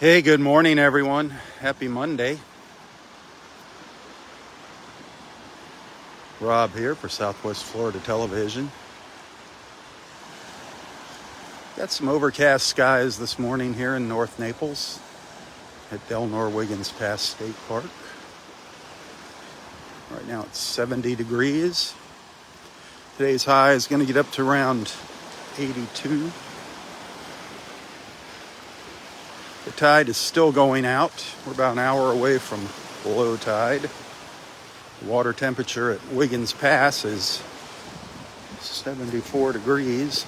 Hey, good morning, everyone. Happy Monday. Rob here for Southwest Florida Television. Got some overcast skies this morning here in North Naples at Delnor-Wiggins Pass State Park. Right now it's 70 degrees. Today's high is going to get up to around 82. The tide is still going out. We're about an hour away from low tide. The water temperature at Wiggins Pass is 74 degrees.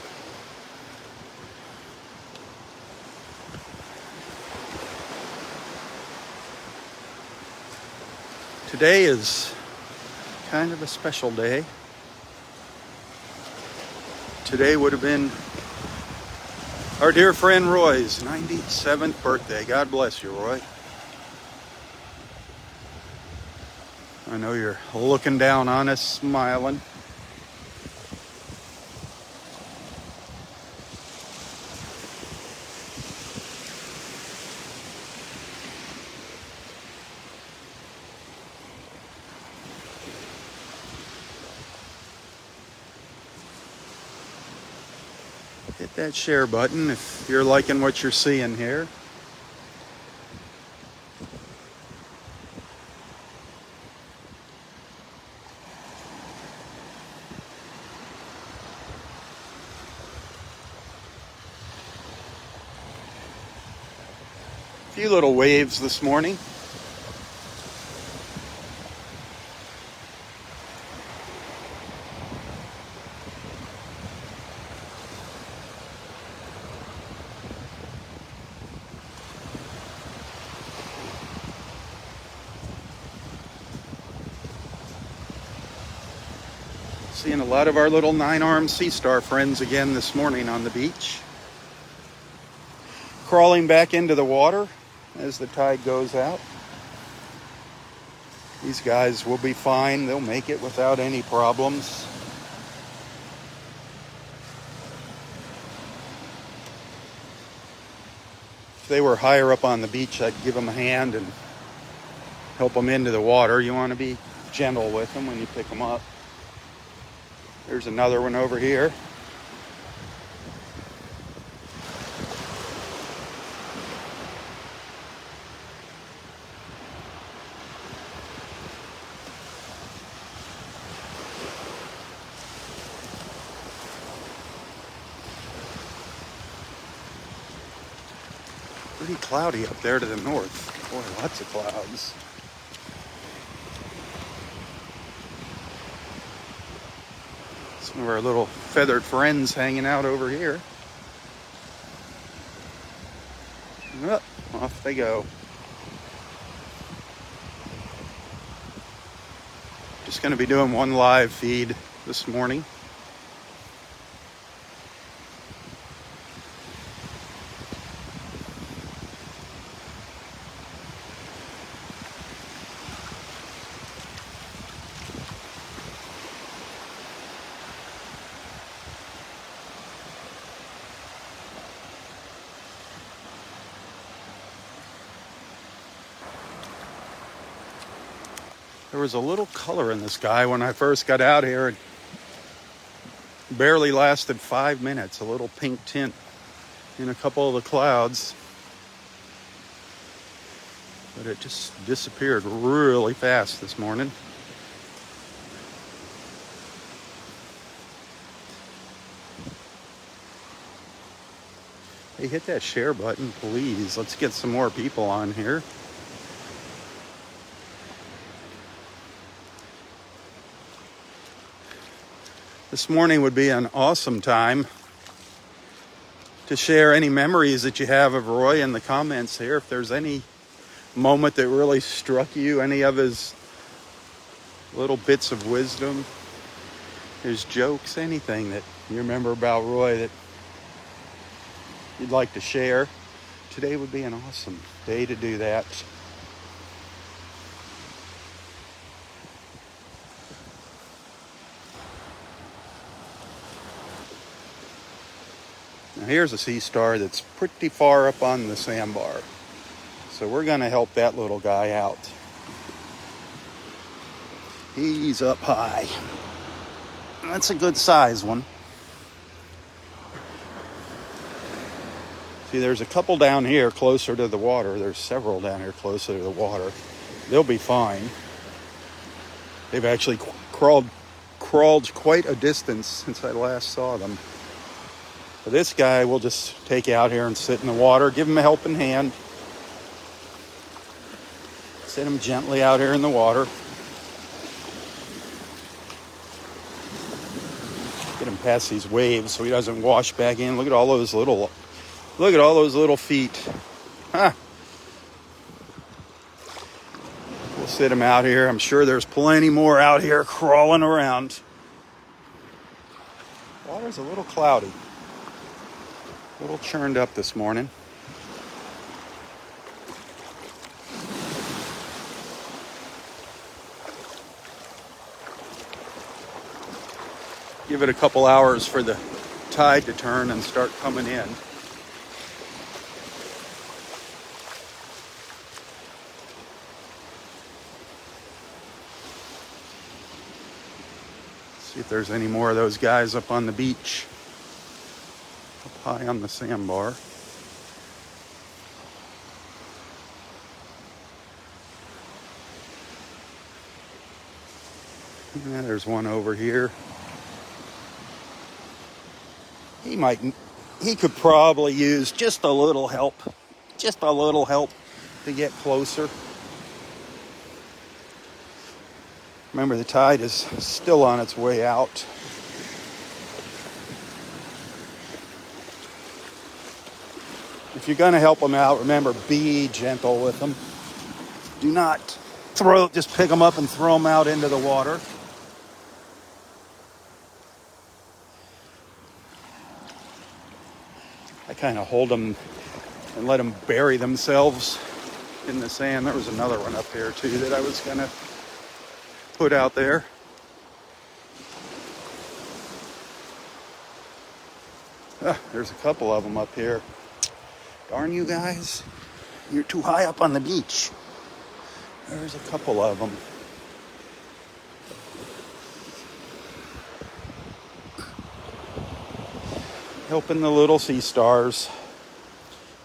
Today is kind of a special day. Today would have been our dear friend Roy's 97th birthday. God bless you, Roy. I know you're looking down on us, smiling. Hit that share button if you're liking what you're seeing here. A few little waves this morning. Seeing a lot of our little 9-armed sea star friends again this morning on the beach. Crawling back into the water as the tide goes out. These guys will be fine. They'll make it without any problems. If they were higher up on the beach, I'd give them a hand and help them into the water. You want to be gentle with them when you pick them up. There's another one over here. Pretty cloudy up there to the north. Boy, lots of clouds. Some of our little feathered friends hanging out over here. Oh, off they go. Just going to be doing one live feed this morning. There was a little color in the sky when I first got out here. It barely lasted 5 minutes. A little pink tint in a couple of the clouds. But it just disappeared really fast this morning. Hey, hit that share button, please. Let's get some more people on here. This morning would be an awesome time to share any memories that you have of Roy in the comments here. If there's any moment that really struck you, any of his little bits of wisdom, his jokes, anything that you remember about Roy that you'd like to share, today would be an awesome day to do that. Now here's a sea star that's pretty far up on the sandbar. So we're going to help that little guy out. He's up high. That's a good size one. See, there's a couple down here closer to the water. There's several down here closer to the water. They'll be fine. They've actually crawled quite a distance since I last saw them. But this guy we'll just take out here and sit in the water, give him a helping hand. Sit him gently out here in the water. Get him past these waves so he doesn't wash back in. Look at all those little feet. Huh. We'll sit him out here. I'm sure there's plenty more out here crawling around. Water's a little cloudy. A little churned up this morning. Give it a couple hours for the tide to turn and start coming in. See if there's any more of those guys up on the beach. Up high on the sandbar. Yeah, there's one over here. He could probably use just a little help to get closer. Remember, the tide is still on its way out. If you're going to help them out, remember, be gentle with them. Do not just pick them up and throw them out into the water. I kind of hold them and let them bury themselves in the sand. There was another one up here too that I was going to put out there. There's a couple of them up here. Darn you guys. You're too high up on the beach. There's a couple of them. Helping the little sea stars.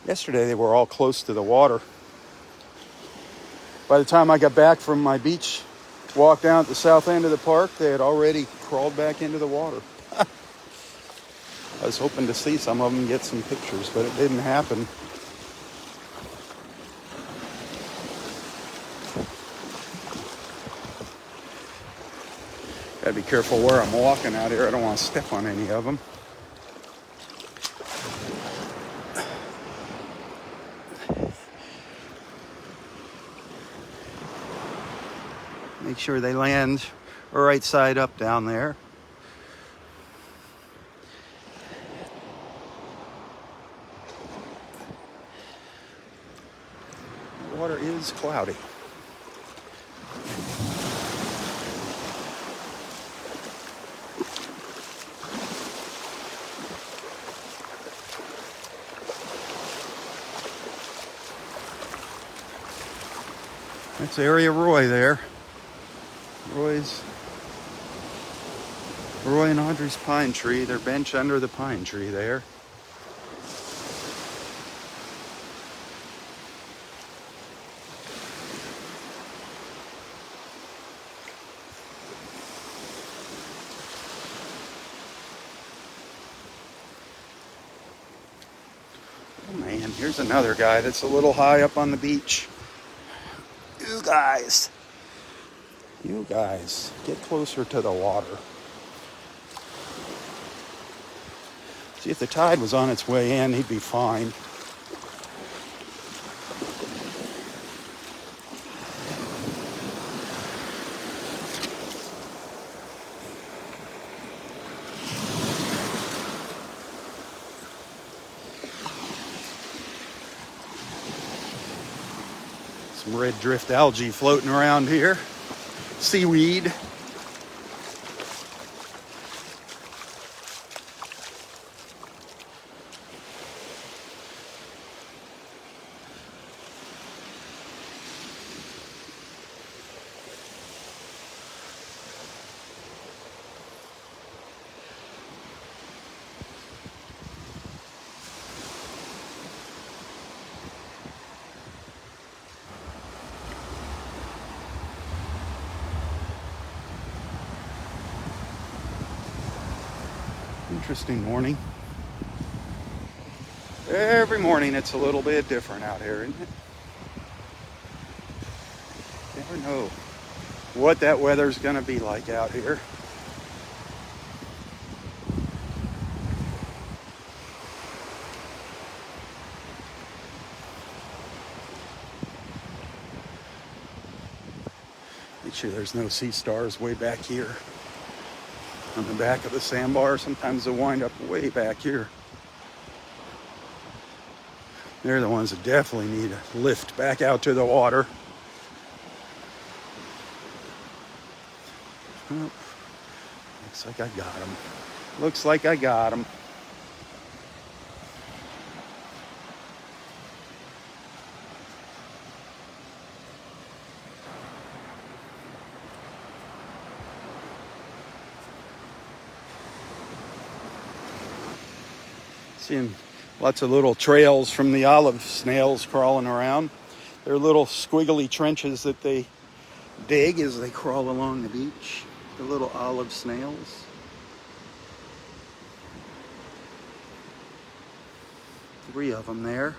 Yesterday they were all close to the water. By the time I got back from my beach walk down at the south end of the park, they had already crawled back into the water. I was hoping to see some of them, get some pictures, but it didn't happen. Gotta be careful where I'm walking out here. I don't want to step on any of them. Make sure they land right side up down there. The water is cloudy. That's Area Roy there. Roy and Audrey's pine tree. They're benched under the pine tree there. Oh man, here's another guy that's a little high up on the beach. You guys, get closer to the water. See, if the tide was on its way in, he'd be fine. Some red drift algae floating around here. Seaweed. Interesting morning. Every morning it's a little bit different out here, isn't it? Never know what that weather's going to be like out here. Make sure there's no sea stars way back here on the back of the sandbar. Sometimes they wind up way back here. They're the ones that definitely need a lift back out to the water. Oh, looks like I got them. Looks like I got them. Seeing lots of little trails from the olive snails crawling around. They're little squiggly trenches that they dig as they crawl along the beach. The little olive snails. Three of them there.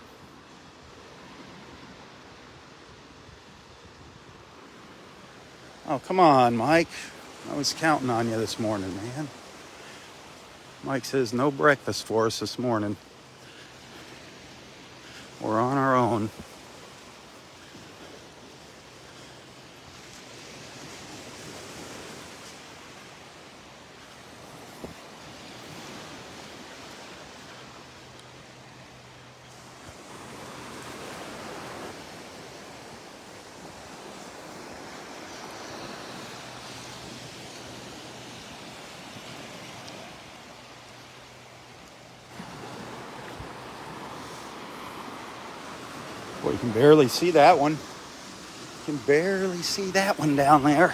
Oh, come on, Mike. I was counting on you this morning, man. Mike says no breakfast for us this morning. We're on our own. Boy, you can barely see that one. You can barely see that one down there.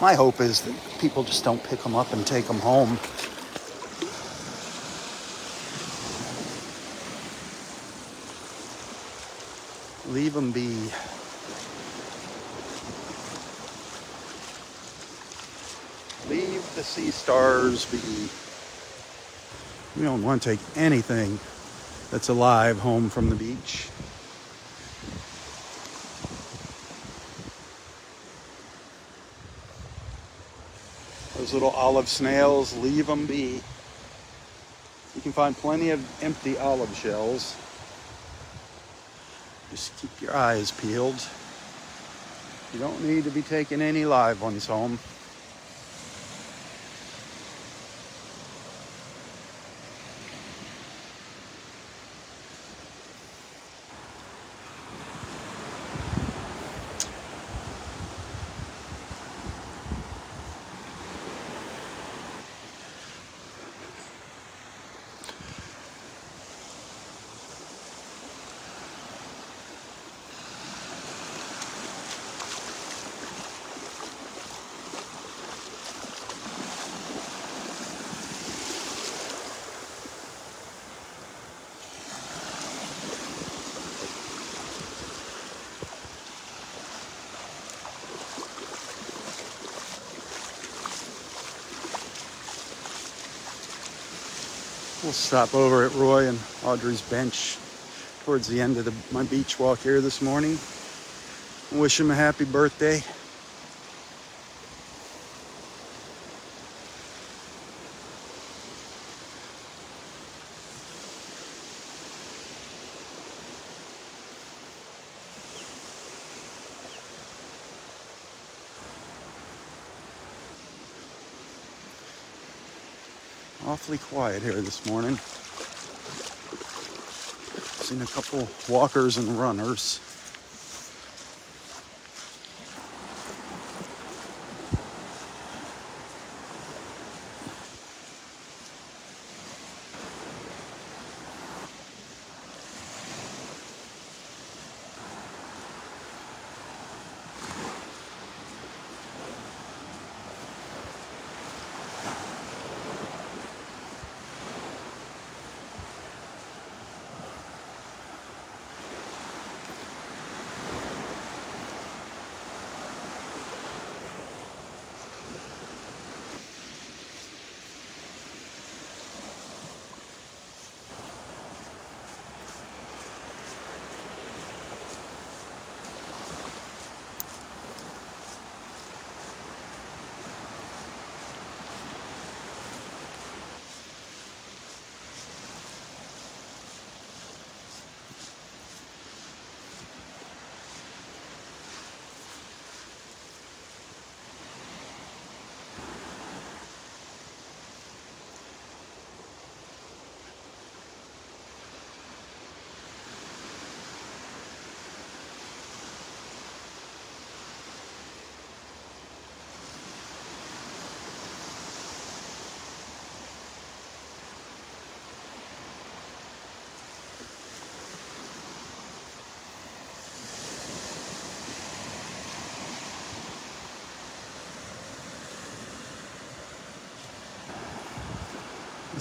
My hope is that people just don't pick them up and take them home. Leave them be. Leave the sea stars be. We don't want to take anything that's alive home from the beach. Those little olive snails, leave them be. You can find plenty of empty olive shells. Just keep your eyes peeled. You don't need to be taking any live ones home. We'll stop over at Roy and Audrey's bench towards the end of my beach walk here this morning. Wish him a happy birthday. Awfully quiet here this morning. Seen a couple walkers and runners.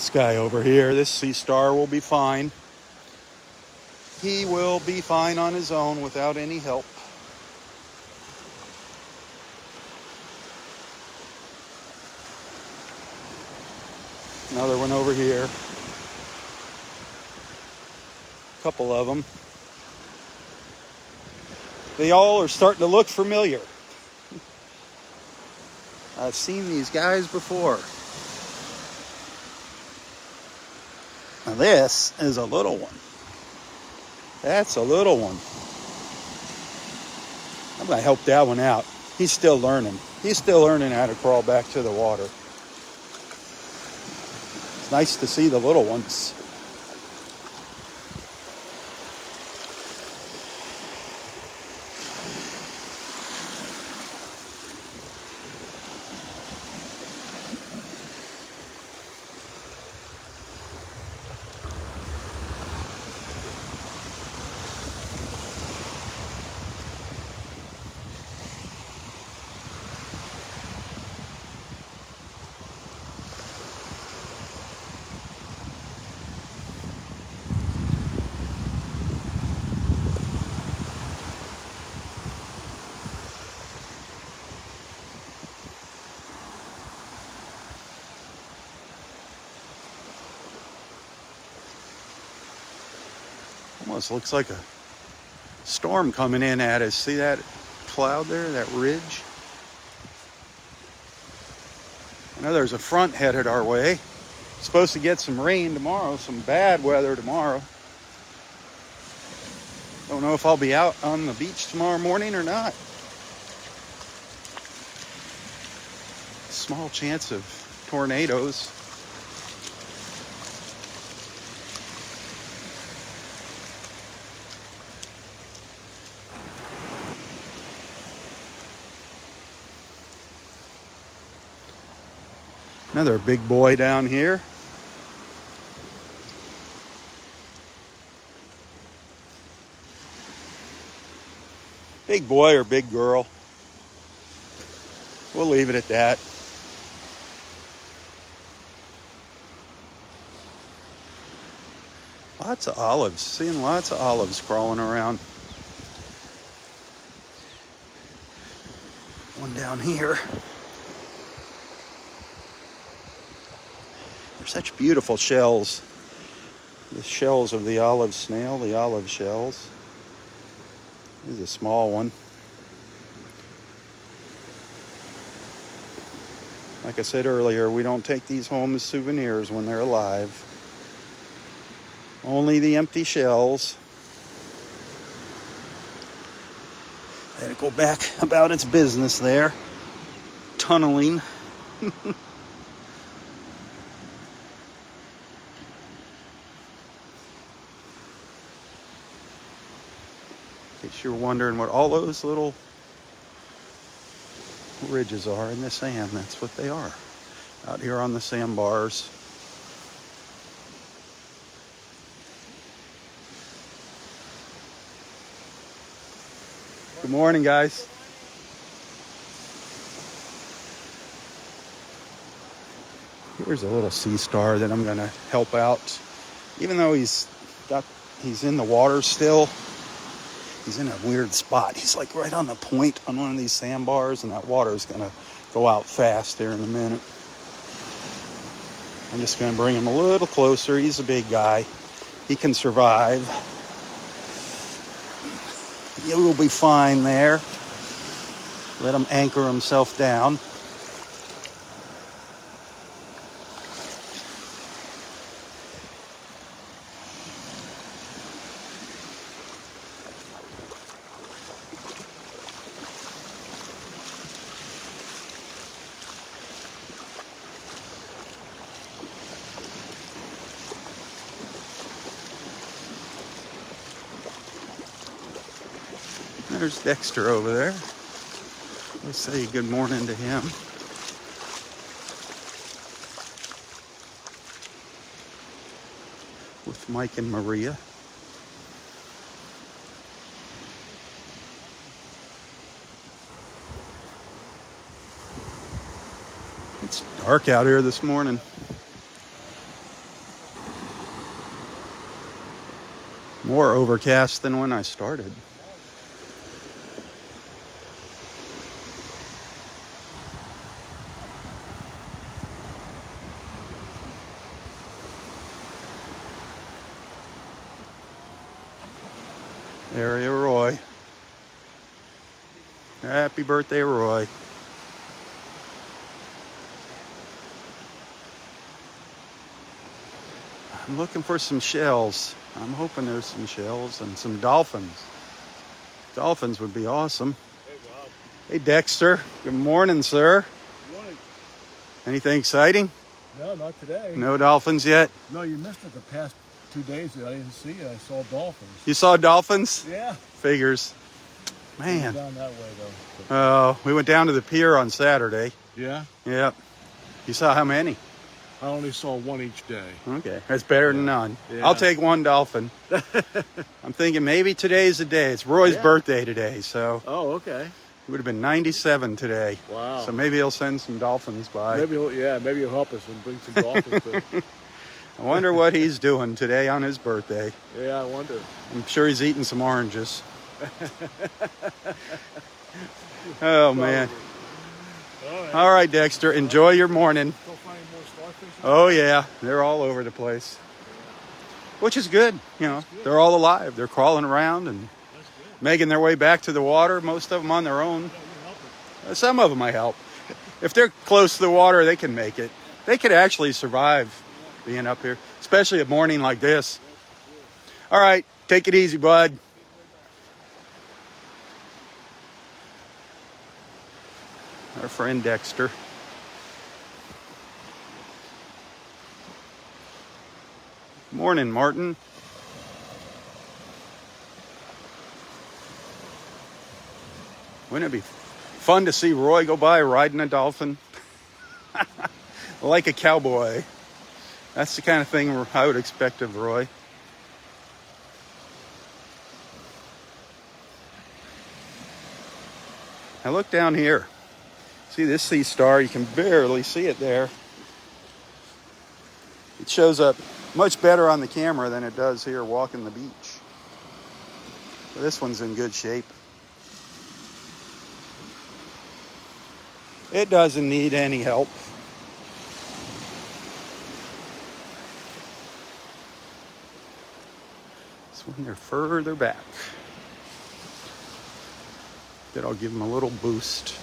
This guy over here, this sea star will be fine. He will be fine on his own without any help. Another one over here. A couple of them. They all are starting to look familiar. I've seen these guys before. Now this is a little one. That's a little one. I'm going to help that one out. He's still learning. He's still learning how to crawl back to the water. It's nice to see the little ones. Almost looks like a storm coming in at us. See that cloud there, that ridge? I know there's a front headed our way. Supposed to get some rain tomorrow, some bad weather tomorrow. Don't know if I'll be out on the beach tomorrow morning or not. Small chance of tornadoes. Another big boy down here. Big boy or big girl. We'll leave it at that. Lots of olives. Seeing lots of olives crawling around. One down here. They're such beautiful shells. The shells of the olive snail, the olive shells. This is a small one. Like I said earlier, we don't take these home as souvenirs when they're alive. Only the empty shells. Let it go back about its business there. Tunneling. In case you're wondering what all those little ridges are in the sand, that's what they are. Out here on the sandbars. Good morning, guys. Here's a little sea star that I'm gonna help out. Even though he's in the water still, he's in a weird spot. He's like right on the point on one of these sandbars, and that water is gonna go out fast here in a minute. I'm just gonna bring him a little closer. He's a big guy. He can survive. He will be fine there. Let him anchor himself down. There's Dexter over there. Let's say good morning to him. With Mike and Maria. It's dark out here this morning. More overcast than when I started. Area Roy. Happy birthday, Roy. I'm looking for some shells. I'm hoping there's some shells and some dolphins. Dolphins would be awesome. Hey, Rob. Hey, Dexter. Good morning, sir. Good morning. Anything exciting? No, not today. No dolphins yet? No, you missed it the past 2 days that I didn't see it. I saw dolphins. You saw dolphins? Yeah. Figures. Man. Down that way, though. Oh, we went down to the pier on Saturday. Yeah? Yep. You saw how many? I only saw one each day. Okay. That's better than none. Yeah. I'll take one dolphin. I'm thinking maybe today's the day. It's Roy's birthday today, so Oh, okay. he would have been 97 today. Wow. So maybe he'll send some dolphins by. Maybe he'll help us and bring some dolphins. I wonder what he's doing today on his birthday. Yeah, I wonder. I'm sure he's eating some oranges. Oh, man. All right, Dexter. Enjoy your morning. Go find more starfish. Oh, yeah. They're all over the place. Which is good. You know, they're all alive. They're crawling around and making their way back to the water. Most of them on their own. Some of them I help. If they're close to the water, they can make it. They could actually survive being up here, especially a morning like this. All right. Take it easy, bud. Our friend Dexter. Morning, Martin. Wouldn't it be fun to see Roy go by riding a dolphin? Like a cowboy. That's the kind of thing I would expect of Roy. Now look down here. See this sea star? You can barely see it there. It shows up much better on the camera than it does here walking the beach. But this one's in good shape. It doesn't need any help. This one, they're further back. That'll give them a little boost.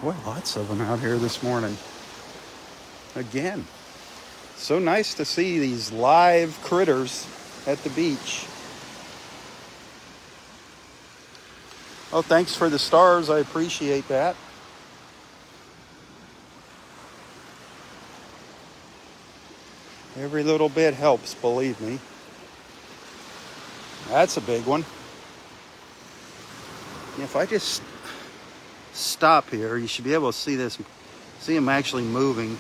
Boy, lots of them out here this morning. Again, so nice to see these live critters at the beach. Oh, thanks for the stars. I appreciate that. Every little bit helps, believe me. That's a big one. If I just stop here, you should be able to see this. See him actually moving.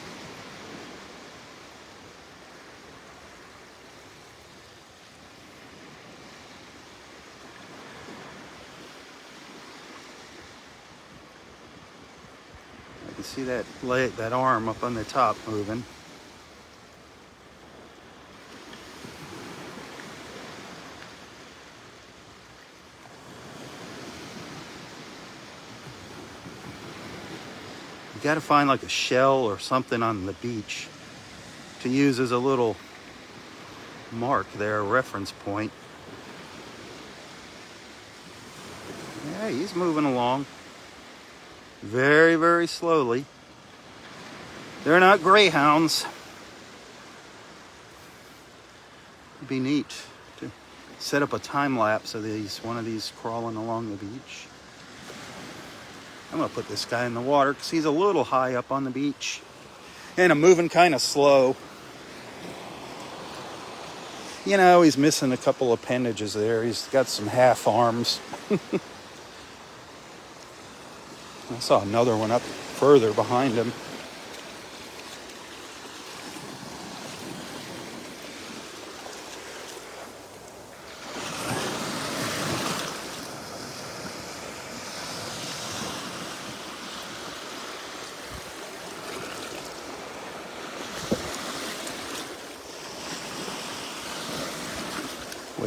I can see that arm up on the top moving. You got to find like a shell or something on the beach to use as a little mark there, a reference point. Yeah, he's moving along very, very slowly. They're not greyhounds. It'd be neat to set up a time lapse of one of these crawling along the beach. I'm going to put this guy in the water because he's a little high up on the beach. And I'm moving kind of slow. You know, he's missing a couple appendages there. He's got some half arms. I saw another one up further behind him.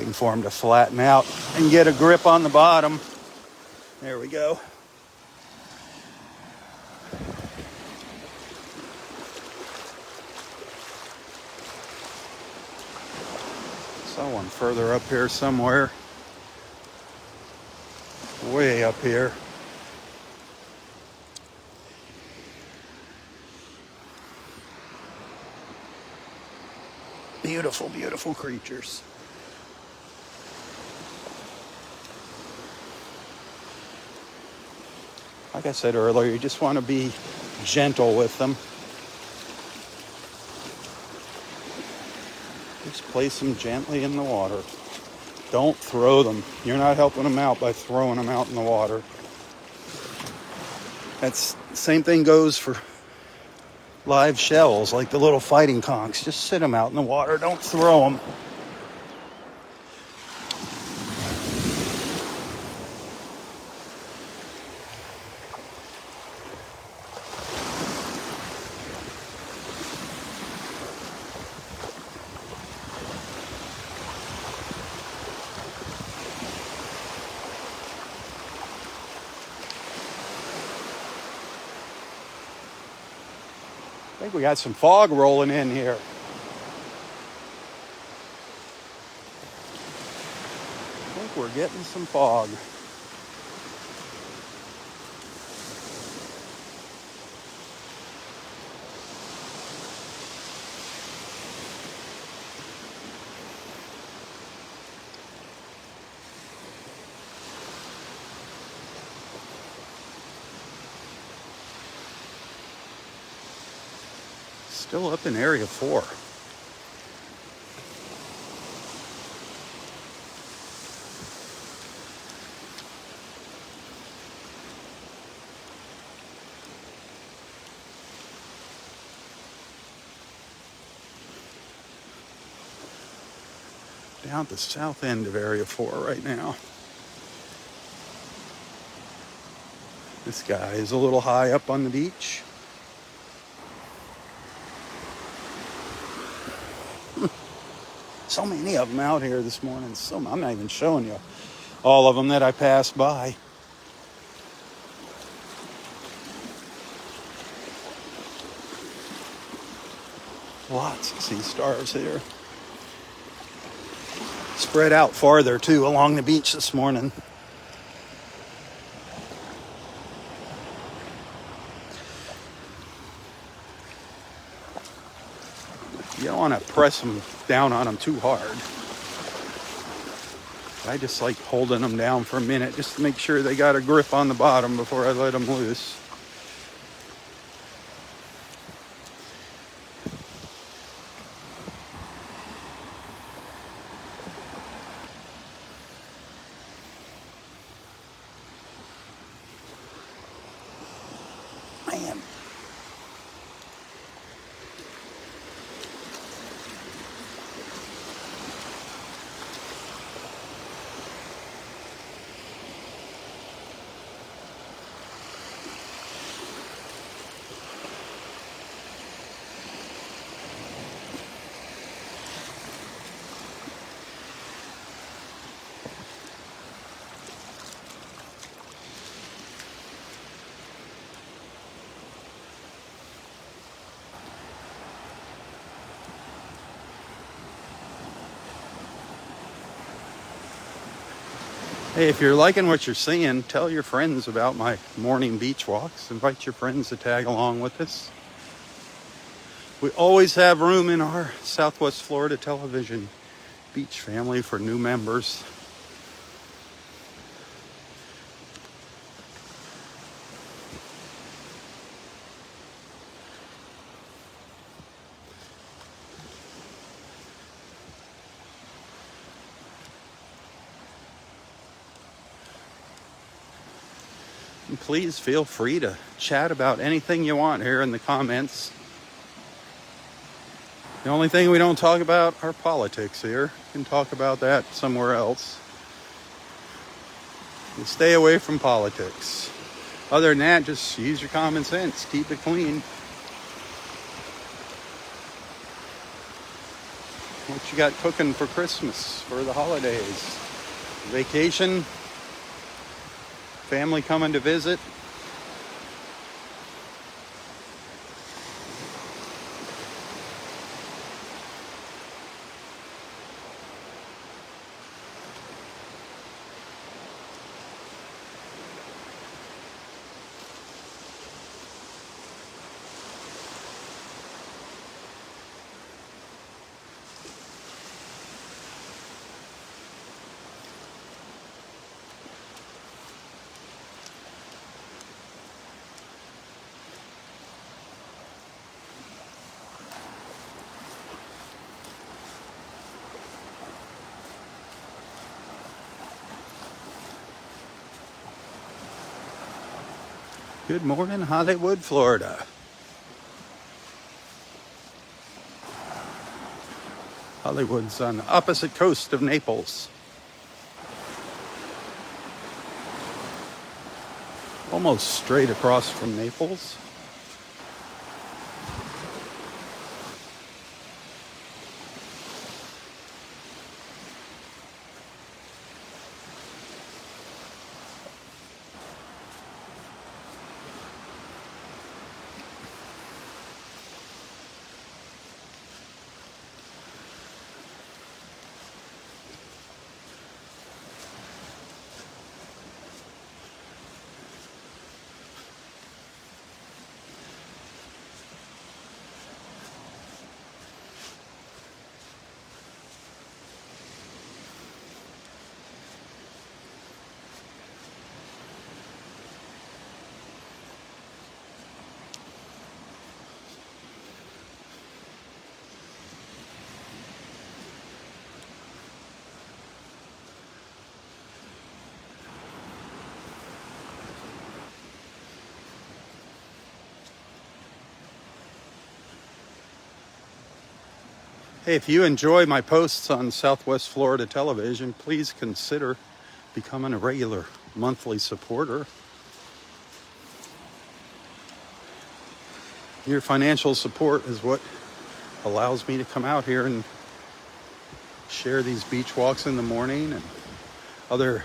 Waiting for him to flatten out and get a grip on the bottom. There we go. Someone further up here somewhere. Way up here. Beautiful, beautiful creatures. Like I said earlier, you just want to be gentle with them. Just place them gently in the water. Don't throw them. You're not helping them out by throwing them out in the water. That's same thing goes for live shells, like the little fighting conchs. Just sit them out in the water. Don't throw them. I think we got some fog rolling in here. I think we're getting some fog. Still up in Area 4. Down at the south end of Area 4 right now. This guy is a little high up on the beach. So many of them out here this morning. I'm not even showing you all of them that I passed by. Lots of sea stars here. Spread out farther too along the beach this morning. You don't want to press them down on them too hard. I just like holding them down for a minute just to make sure they got a grip on the bottom before I let them loose. Man. Hey, if you're liking what you're seeing, tell your friends about my morning beach walks. Invite your friends to tag along with us. We always have room in our Southwest Florida television beach family for new members. And please feel free to chat about anything you want here in the comments. The only thing we don't talk about are politics here. We can talk about that somewhere else. And stay away from politics. Other than that, just use your common sense. Keep it clean. What you got cooking for Christmas, for the holidays? Vacation? Family coming to visit? Good morning, Hollywood, Florida. Hollywood's on the opposite coast of Naples. Almost straight across from Naples. Hey, if you enjoy my posts on Southwest Florida television, please consider becoming a regular monthly supporter. Your financial support is what allows me to come out here and share these beach walks in the morning and other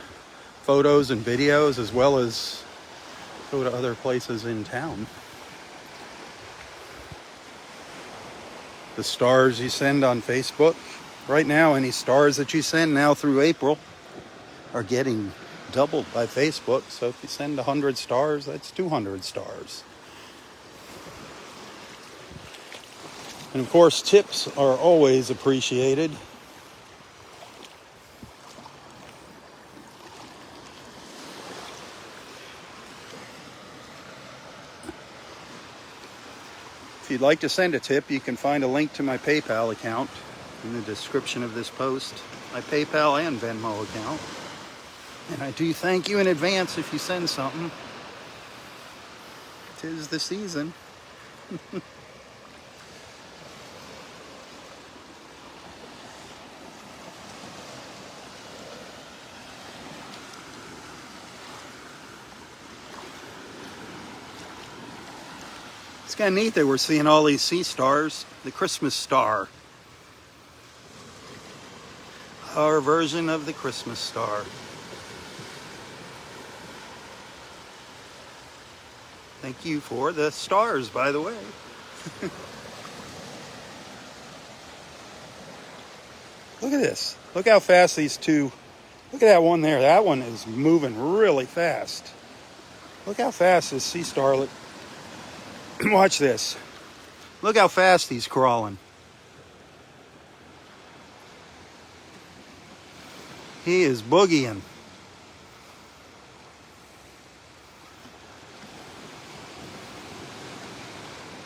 photos and videos, as well as go to other places in town. The stars you send on Facebook. Right now, any stars that you send now through April are getting doubled by Facebook. So if you send 100 stars, that's 200 stars. And of course, tips are always appreciated. If you'd like to send a tip, you can find a link to my PayPal account in the description of this post. My PayPal and Venmo account. And I do thank you in advance if you send something. 'Tis the season. It's kind of neat that we're seeing all these sea stars. The Christmas star. Our version of the Christmas star. Thank you for the stars, by the way. Look at this. Look how fast these two... Look at that one there. That one is moving really fast. Look how fast this sea starlet... Watch this. Look how fast he's crawling. He is boogieing.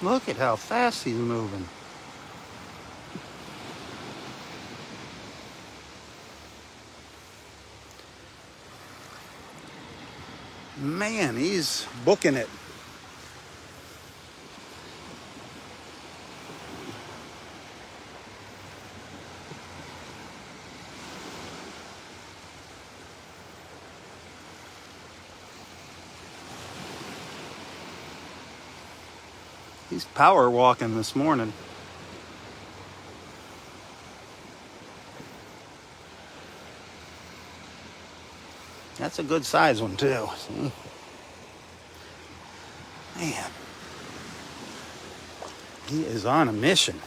Look at how fast he's moving. Man, he's booking it. He's power walking this morning. That's a good size one too. See? Man, he is on a mission.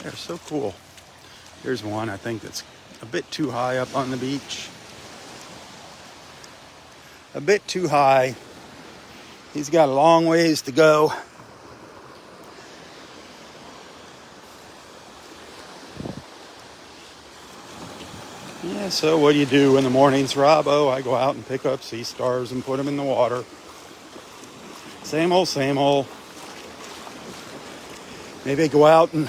They're so cool. Here's one I think that's a bit too high up on the beach. A bit too high. He's got a long ways to go. Yeah, so what do you do in the mornings, Rob? Oh, I go out and pick up sea stars and put them in the water. Same old, same old. Maybe I go out and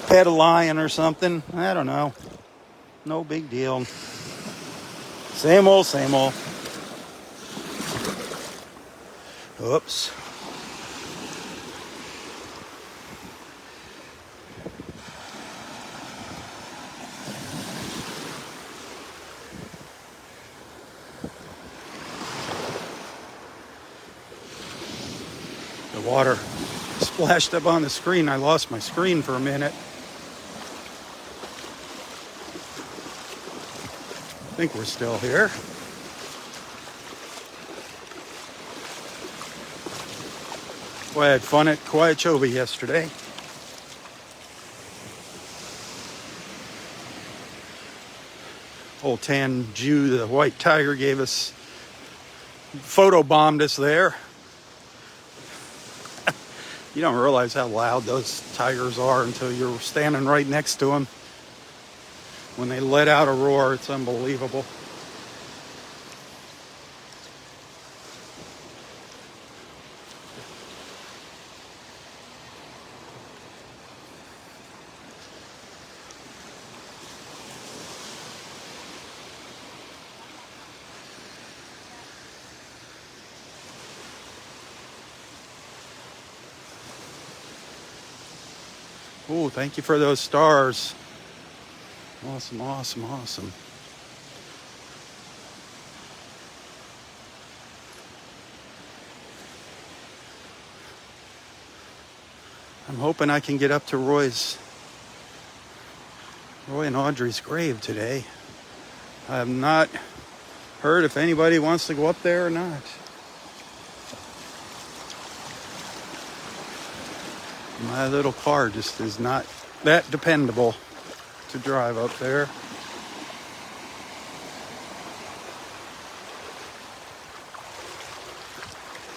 pet a lion or something. I don't know. No big deal. Same old, same old. Oops. The water splashed up on the screen. I lost my screen for a minute. I think we're still here. Boy, I had fun at Quietchoba yesterday. Old Tan Jew, the white tiger, gave us, photobombed us there. You don't realize how loud those tigers are until you're standing right next to them. When they let out a roar, it's unbelievable. Oh, thank you for those stars. Awesome, awesome, awesome. I'm hoping I can get up to Roy and Audrey's grave today. I have not heard if anybody wants to go up there or not. My little car just is not that dependable to drive up there.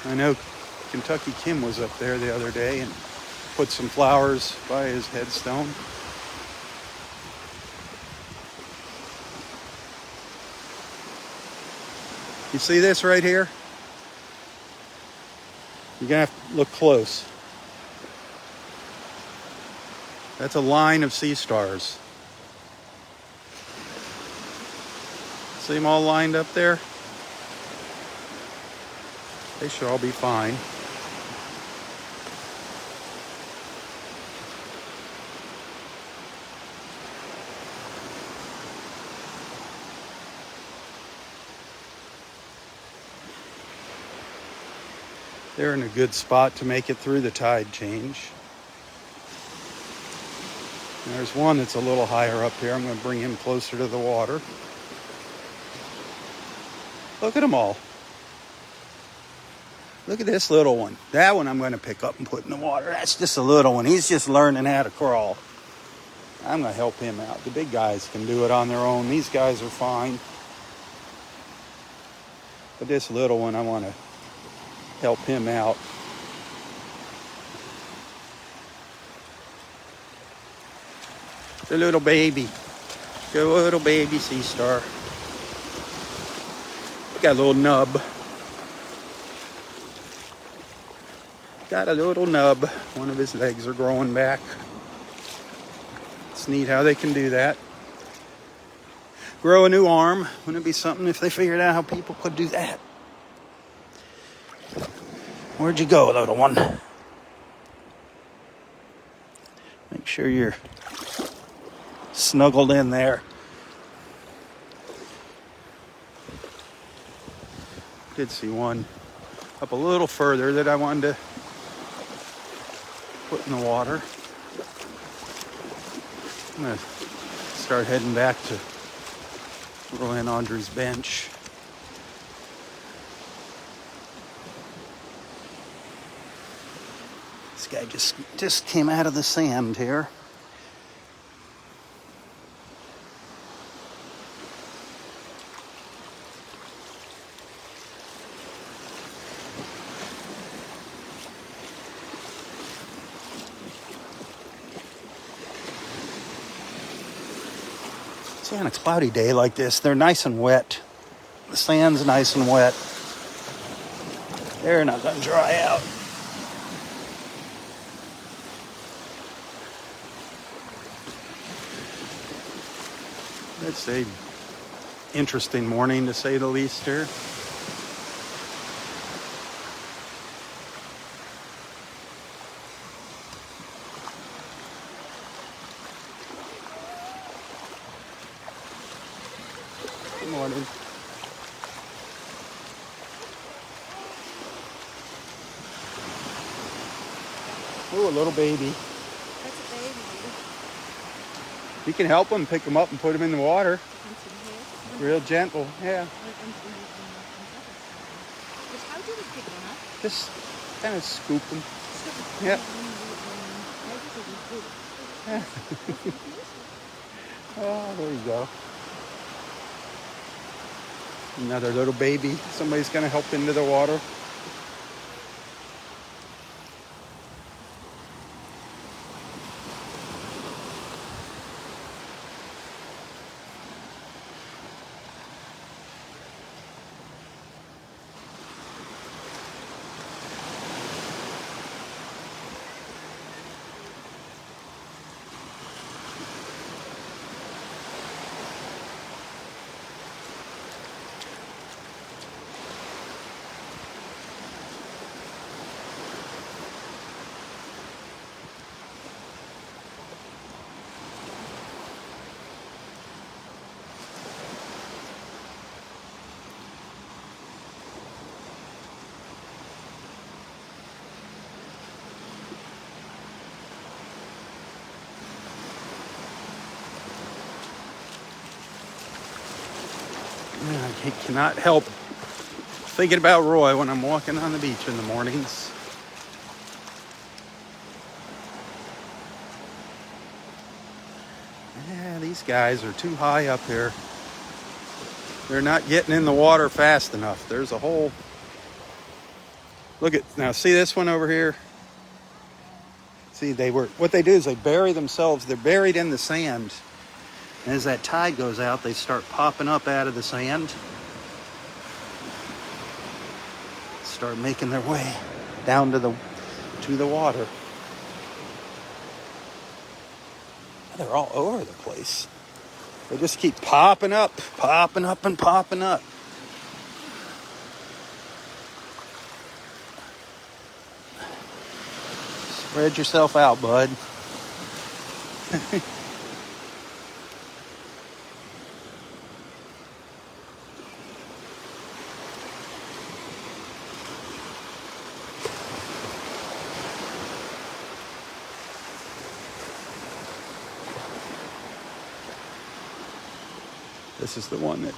I know Kentucky Kim was up there the other day and put some flowers by his headstone. You see this right here? You're gonna have to look close. That's a line of sea stars. See them all lined up there? They should all be fine. They're in a good spot to make it through the tide change. And there's one that's a little higher up here. I'm going to bring him closer to the water. Look at them all. Look at this little one. That one I'm going to pick up and put in the water. That's just a little one. He's just learning how to crawl. I'm going to help him out. The big guys can do it on their own. These guys are fine. But this little one, I want to help him out. The little baby. The little baby sea star. Got a little nub. Got a little nub. One of his legs are growing back. It's neat how they can do that. Grow a new arm. Wouldn't it be something if they figured out how people could do that? Where'd you go, little one? Make sure you're snuggled in there. Did see one up a little further that I wanted to put in the water. I'm gonna start heading back to Roy and Audrey's bench. This guy just came out of the sand here. See, on a cloudy day like this, they're nice and wet. The sand's nice and wet. They're not gonna dry out. It's a interesting morning, to say the least here. Good morning. Oh, a little baby. That's a baby. You can help them, pick them up and put them in the water. Real gentle, yeah. How do we pick one up? Just kind of scoop them. Yep. Oh, there you go. Another little baby. Somebody's going to help into the water. I cannot help thinking about Roy when I'm walking on the beach in the mornings. Yeah, these guys are too high up here. They're not getting in the water fast enough. There's a whole... Look at... Now, see this one over here? See, what they do is they bury themselves. They're buried in the sand. And as that tide goes out, they start popping up out of the sand. Start making their way down to the water. They're all over the place. They just keep popping up and popping up. Spread yourself out, bud. This is the one that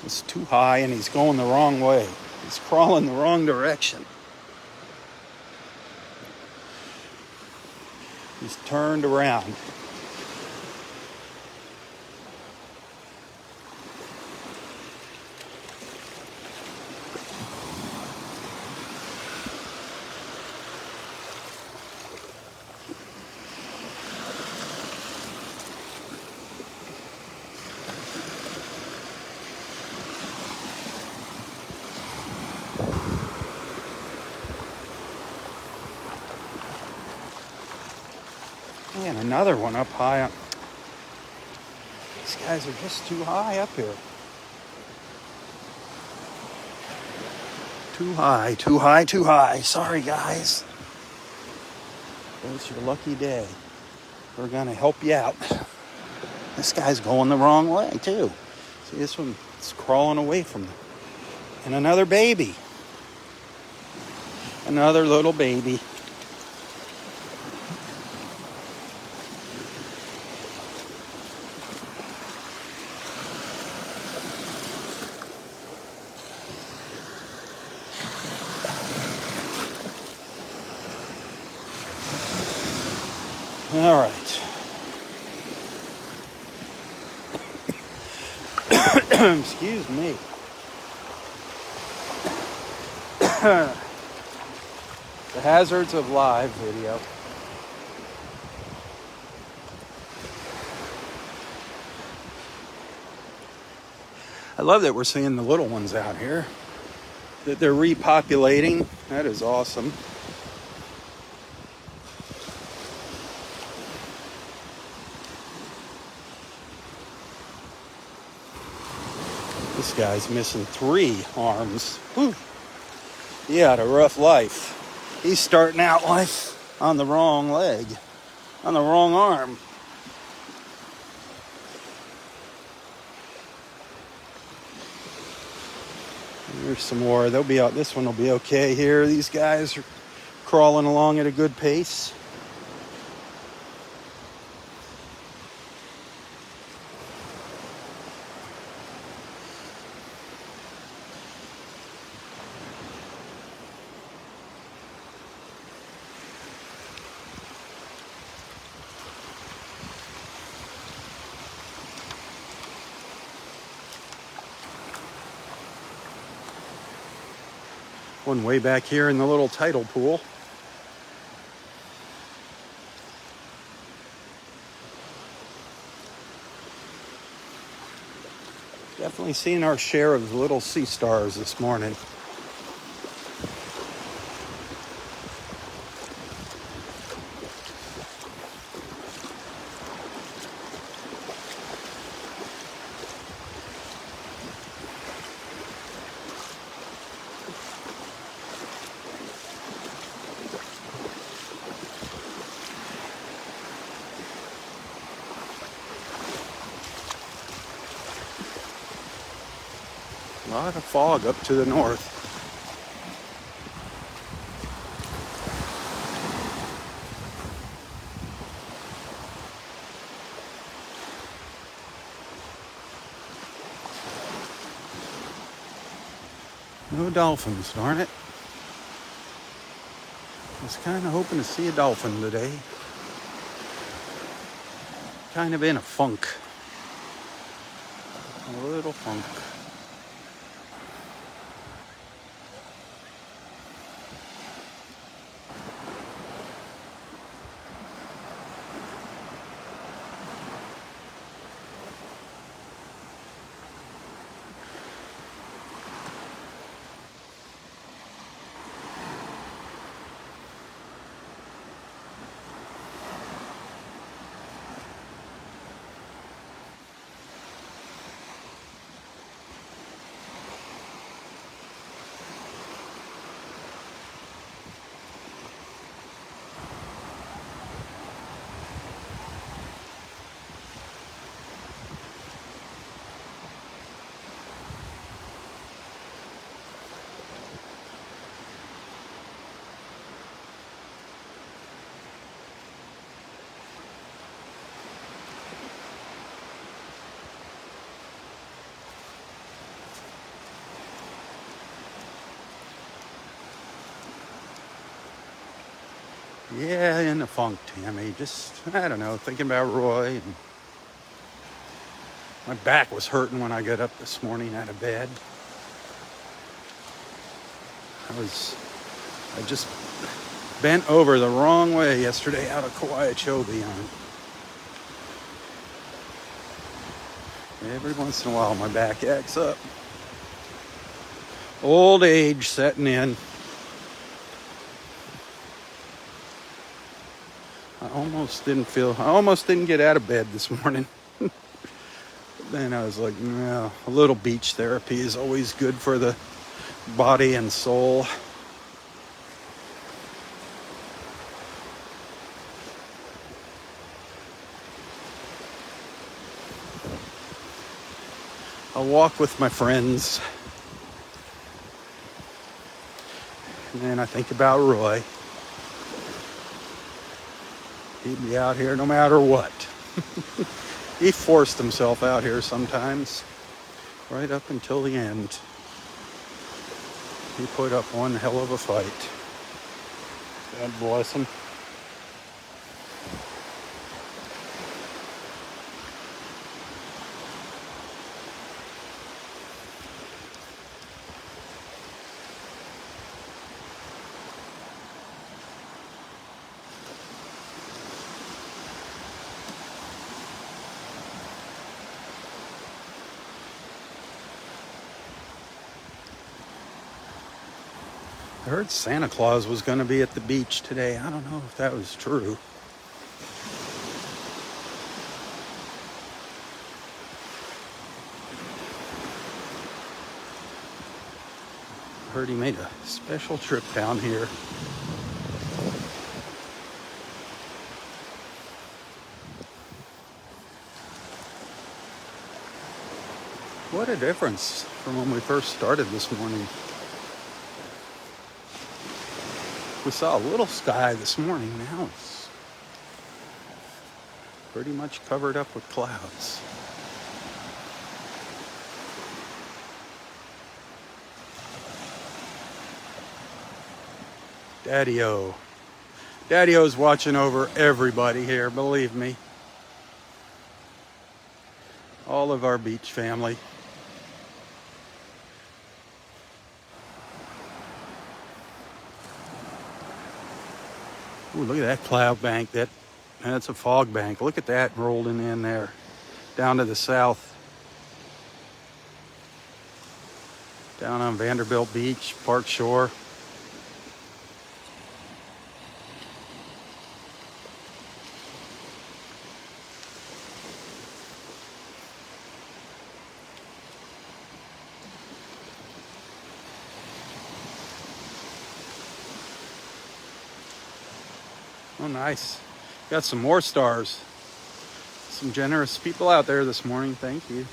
is too high and he's going the wrong way. He's crawling the wrong direction. He's turned around. And another one up high. These guys are just too high up here. Too high, too high, too high. Sorry, guys. It's your lucky day. We're going to help you out. This guy's going the wrong way, too. See, this one is crawling away from them. And another baby. Another little baby. All right. Excuse me. The hazards of live video. I love that we're seeing the little ones out here. That they're repopulating. That is awesome. This guy's missing 3 arms. Whew. He had a rough life. He's starting out life on the wrong leg, on the wrong arm. There's some more. They'll be out. This one will be okay here. These guys are crawling along at a good pace. One way back here in the little tidal pool. Definitely seeing our share of little sea stars this morning. A lot of fog up to the north. No dolphins, darn it. I was kind of hoping to see a dolphin today. Kind of in a funk. A little funk. Yeah, in the funk, Tammy. Just, I don't know, thinking about Roy. And my back was hurting when I got up this morning out of bed. I just bent over the wrong way yesterday out of Kauai-Chobe on. Every once in a while, my back acts up. Old age setting in. I almost didn't get out of bed this morning. But then I was like, no, a little beach therapy is always good for the body and soul. I'll walk with my friends. And then I think about Roy. He'd be out here no matter what. He forced himself out here sometimes, right up until the end. He put up one hell of a fight. God bless him. I heard Santa Claus was going to be at the beach today. I don't know if that was true. I heard he made a special trip down here. What a difference from when we first started this morning. We saw a little sky this morning. Now it's pretty much covered up with clouds. Daddy-O. Daddy-O's watching over everybody here, believe me. All of our beach family. Ooh, look at that cloud bank. That's a fog bank. Look at that rolling in there, down to the south. Down on Vanderbilt Beach, Park Shore. Oh, nice. Got some more stars. Some generous people out there this morning. Thank you.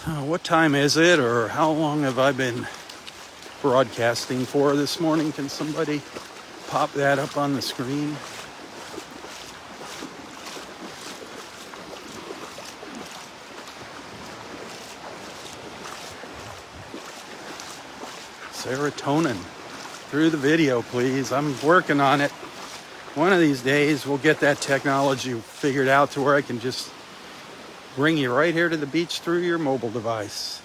What time is it, or how long have I been broadcasting for this morning? Can somebody pop that up on the screen? Serotonin through the video, please. I'm working on it. One of these days we'll get that technology figured out to where I can just bring you right here to the beach through your mobile device.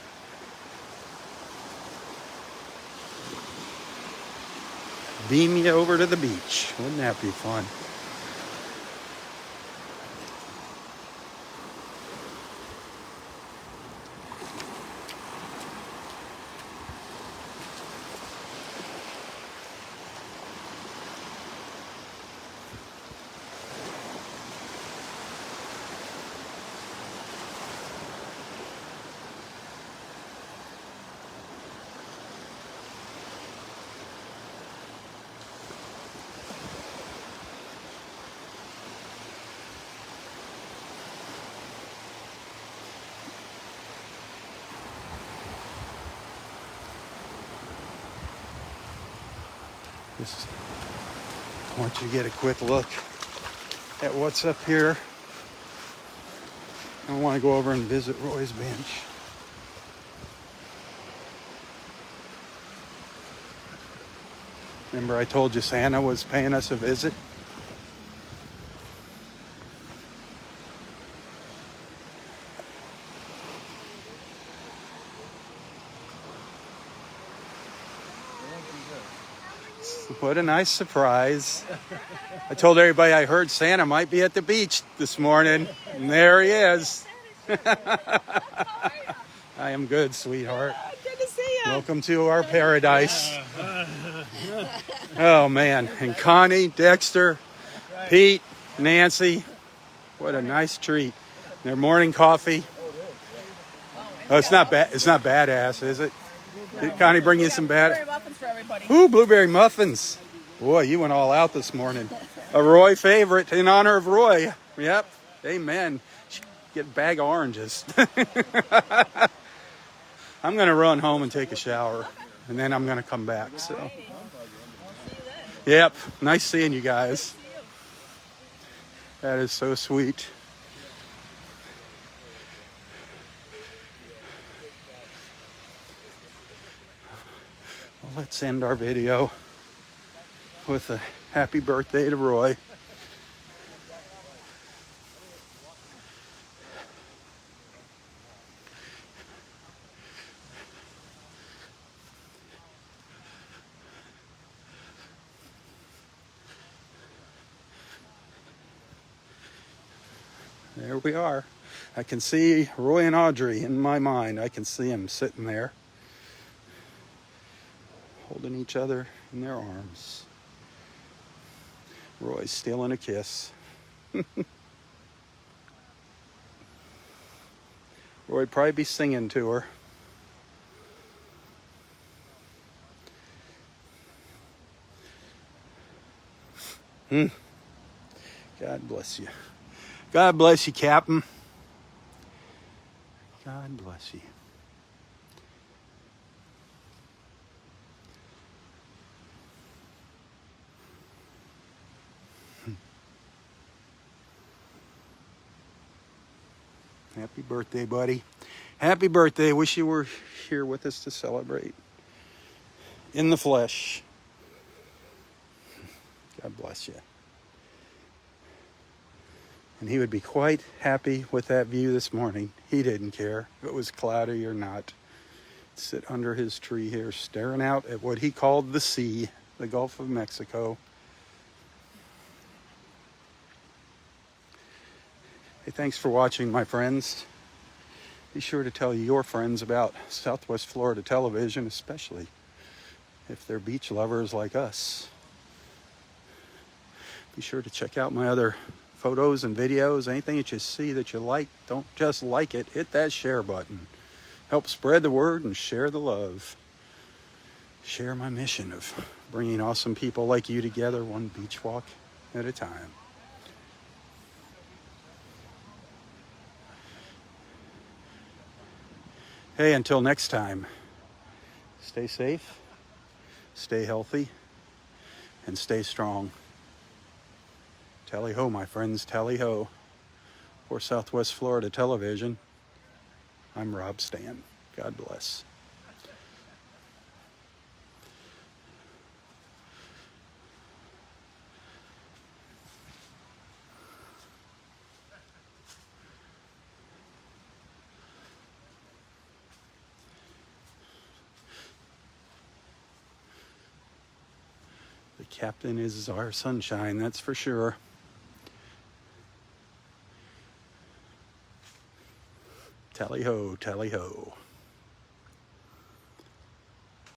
Beam you over to the beach. Wouldn't that be fun? Just want you to get a quick look at what's up here. I want to go over and visit Roy's bench. Remember I told you Santa was paying us a visit? What a nice surprise. I told everybody I heard Santa might be at the beach this morning, and there he is. I am good, sweetheart. Welcome to our paradise. Oh, man. And Connie, Dexter, Pete, Nancy. What a nice treat. Their morning coffee. Oh, it's not bad. It's not badass, is it? Did Connie bring you some Blueberry muffins for everybody. Ooh, blueberry muffins. Boy, you went all out this morning. A Roy favorite in honor of Roy. Yep. Amen. Get a bag of oranges. I'm going to run home and take a shower, and then I'm going to come back. So, yep. Nice seeing you guys. That is so sweet. Well, let's end our video with a happy birthday to Roy. There we are. I can see Roy and Audrey in my mind. I can see them sitting there, holding each other in their arms. Roy's stealing a kiss. Roy'd probably be singing to her. God bless you. God bless you, Captain. God bless you. Happy birthday, buddy. Happy birthday. Wish you were here with us to celebrate. In the flesh. God bless you. And he would be quite happy with that view this morning. He didn't care if it was cloudy or not. Sit under his tree here, staring out at what he called the sea, the Gulf of Mexico. Hey, thanks for watching, my friends. Be sure to tell your friends about Southwest Florida television, especially if they're beach lovers like us. Be sure to check out my other photos and videos. Anything that you see that you like, don't just like it. Hit that share button. Help spread the word and share the love. Share my mission of bringing awesome people like you together, one beach walk at a time. Hey, until next time, stay safe, stay healthy, and stay strong. Tally-ho, my friends, tally-ho. For Southwest Florida Television, I'm Robb Stan. God bless. The captain is our sunshine, that's for sure. Tally-ho, tally-ho.